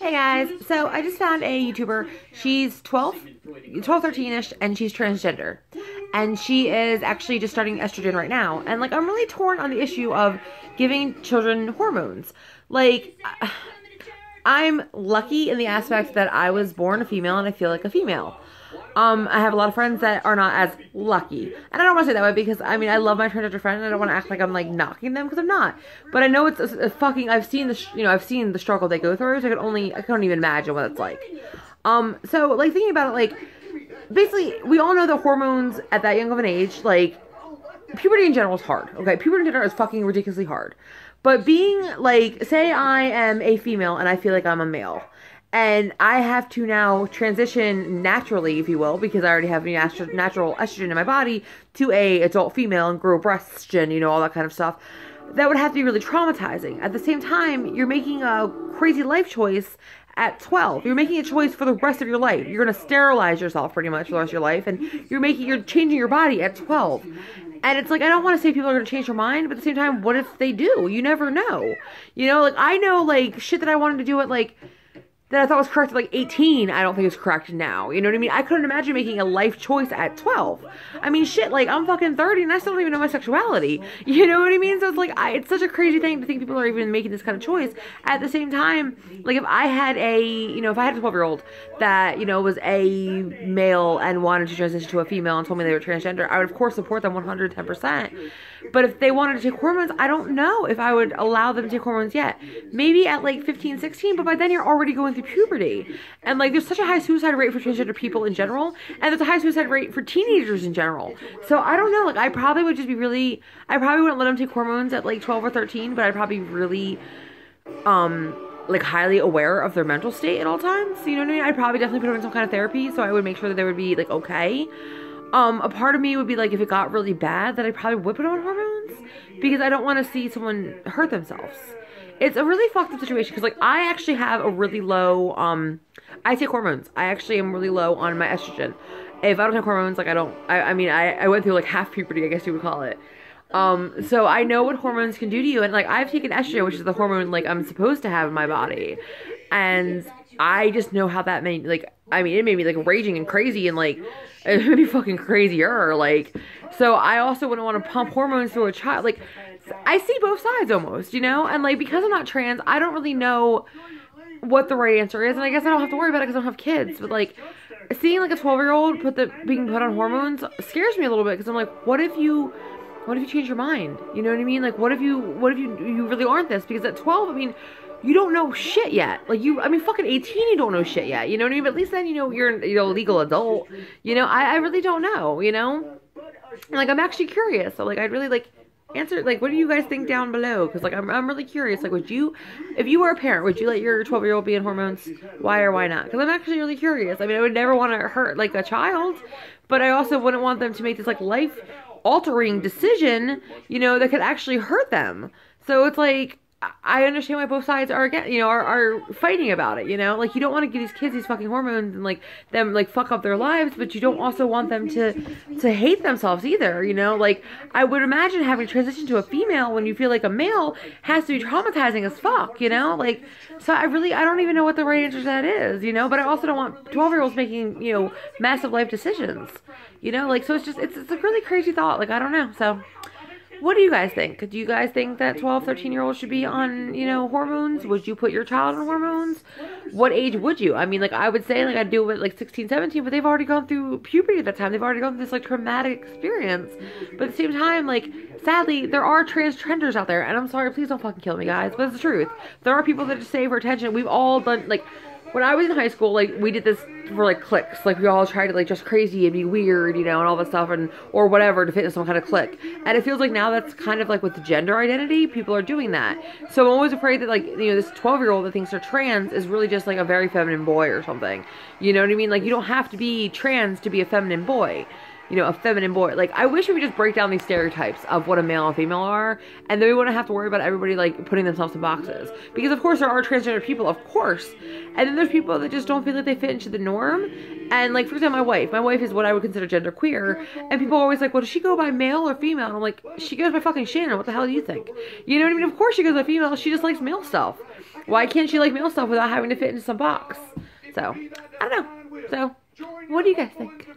Hey guys, so I just found a YouTuber. She's 13-ish, and she's transgender. And she is actually just starting estrogen right now. And like, I'm really torn on the issue of giving children hormones. Like, I'm lucky in the aspect that I was born a female and I feel like a female. I have a lot of friends that are not as lucky. And I don't want to say that way because, I mean, I love my transgender friend and I don't want to act like I'm, like, knocking them because I'm not. But I know it's a fucking, I've seen the struggle they go through, so I can't even imagine what it's like. So, like, thinking about it, like, basically, we all know that hormones at that young of an age, like, puberty in general is hard, okay? Puberty in general is fucking ridiculously hard. But being, like, say I am a female and I feel like I'm a male. And I have to now transition naturally, if you will, because I already have natural estrogen in my body, to a adult female and grow breasts and, you know, all that kind of stuff. That would have to be really traumatizing. At the same time, you're making a crazy life choice at 12. You're making a choice for the rest of your life. You're going to sterilize yourself pretty much for the rest of your life, and you're changing your body at 12. And it's like, I don't want to say people are going to change their mind, but at the same time, what if they do? You never know. You know, like, I know, like, shit that I wanted to do at, like, that I thought was correct at like 18, I don't think is correct now. You know what I mean? I couldn't imagine making a life choice at 12. I mean, shit, like, I'm fucking 30 and I still don't even know my sexuality. You know what I mean? So it's like, it's such a crazy thing to think people are even making this kind of choice. At the same time, like, if I had a 12-year-old that, you know, was a male and wanted to transition to a female and told me they were transgender, I would, of course, support them 110%. But if they wanted to take hormones, I don't know if I would allow them to take hormones yet. Maybe at like 15, 16, but by then you're already going through puberty. And like, there's such a high suicide rate for transgender people in general, and there's a high suicide rate for teenagers in general. So I don't know, like, I probably would just be I probably wouldn't let them take hormones at like 12 or 13, but I'd probably be really, like, highly aware of their mental state at all times. You know what I mean? I'd probably definitely put them in some kind of therapy, so I would make sure that they would be like, okay. A part of me would be like, if it got really bad, that I probably would put them on hormones, because I don't want to see someone hurt themselves. It's a really fucked up situation, because like, I actually have a really low, I take hormones. I actually am really low on my estrogen. If I don't take hormones, like, I went through like half puberty, I guess you would call it. So I know what hormones can do to you, and like, I've taken estrogen, which is the hormone like I'm supposed to have in my body, and I just know how that made, like, I mean, it made me like raging and crazy, and like, it made me fucking crazier, like, so I also wouldn't want to pump hormones through a child. Like, I see both sides almost, you know, and like, because I'm not trans, I don't really know what the right answer is, and I guess I don't have to worry about it because I don't have kids, but like, seeing like a 12-year-old being put on hormones scares me a little bit, because I'm like, what if you change your mind? You know what I mean? Like, what if you really aren't this? Because at 12, I mean, you don't know shit yet. Like, fucking 18, you don't know shit yet. You know what I mean? But at least then, you know, you're a legal adult. You know, I really don't know, you know? And, like, I'm actually curious. So, like, I'd really, like, answer, like, what do you guys think down below? Because, like, I'm really curious. Like, if you were a parent, would you let your 12-year-old be on hormones? Why or why not? Because I'm actually really curious. I mean, I would never want to hurt, like, a child. But I also wouldn't want them to make this, like, life-altering decision, you know, that could actually hurt them. So it's like, I understand why both sides are fighting about it, you know? Like, you don't want to give these kids these fucking hormones and, like, them, like, fuck up their lives, but you don't also want them to hate themselves either, you know? Like, I would imagine having to transition to a female when you feel like a male has to be traumatizing as fuck, you know? Like, so I don't even know what the right answer to that is, you know? But I also don't want 12-year-olds making, you know, massive life decisions, you know? Like, so it's a really crazy thought. Like, I don't know, so... What do you guys think? Do you guys think that 12, 13-year-olds should be on, you know, hormones? Would you put your child on hormones? What age would you? I mean, like, I would say, like, I'd do it at, like, 16, 17, but they've already gone through puberty at that time. They've already gone through this, like, traumatic experience. But at the same time, like, sadly, there are transgenders out there, and I'm sorry, please don't fucking kill me, guys, but it's the truth. There are people that just say for attention. We've all done, like... When I was in high school, like, we did this for, like, cliques. Like, we all tried to, like, just crazy and be weird, you know, and all that stuff, or whatever, to fit in some kind of clique. And it feels like now that's kind of, like, with the gender identity, people are doing that. So I'm always afraid that, like, you know, this 12-year-old that thinks they're trans is really just, like, a very feminine boy or something. You know what I mean? Like, you don't have to be trans to be a feminine boy. You know, a feminine boy. Like, I wish we would just break down these stereotypes of what a male and female are, and then we wouldn't have to worry about everybody, like, putting themselves in boxes. Because, of course, there are transgender people, of course. And then there's people that just don't feel like they fit into the norm. And, like, for example, my wife is what I would consider genderqueer, and people are always like, well, does she go by male or female? And I'm like, she goes by fucking Shannon. What the hell do you think? You know what I mean? Of course she goes by female. She just likes male stuff. Why can't she like male stuff without having to fit into some box? So, I don't know. So, what do you guys think?